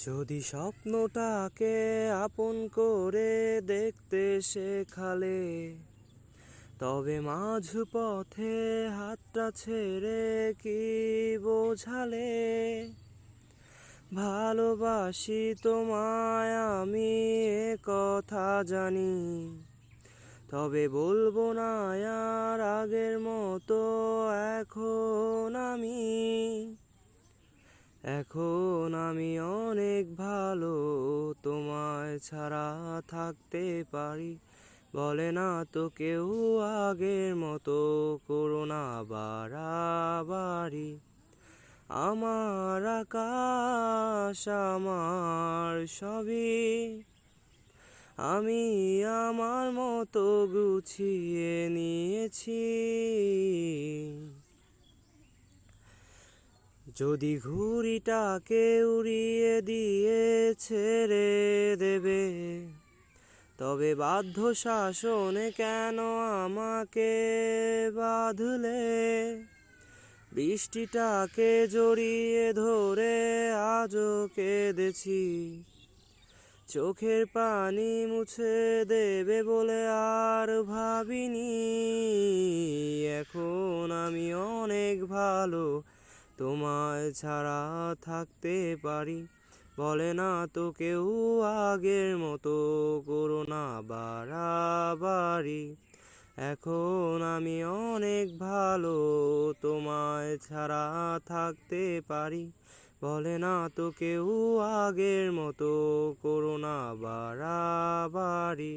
যদি স্বপ্নটাকে আপন করে দেখতে শেখালে, তবে মাঝ পথে হাতটা ছেড়ে কি বোঝালে? ভালোবাসি তোমায় আমি, এ কথা জানি, তবে বলবো না আর আগের মতো এখন আমি অনেক ভালো, তোমায় ছাড়া থাকতে পারি। বলে না তো কেউ আগের মতো করো না বাড়াবাড়ি। আমার আকাশ আমার সবই, আমি আমার মতো গুছিয়ে নিয়েছি। যদি ঘুড়িটাকে উড়িয়ে দিয়ে ছেড়ে দেবে, তবে বাধ্য শাসনে কেন আমাকে বাঁধলে? বৃষ্টিটাকে জড়িয়ে ধরে আজও কেঁদেছি, চোখের পানি মুছে দেবে বলে আর ভাবিনি। এখন আমি অনেক ভালো, তোমায় ছাড়া থাকতে পারি। বলে না তো কেউ আগের মতো করো না বাড়াবাড়ি। এখন আমি অনেক ভালো, তোমায় ছাড়া থাকতে পারি। বলে না তো কেউ আগের মতো করো না বাড়াবাড়ি।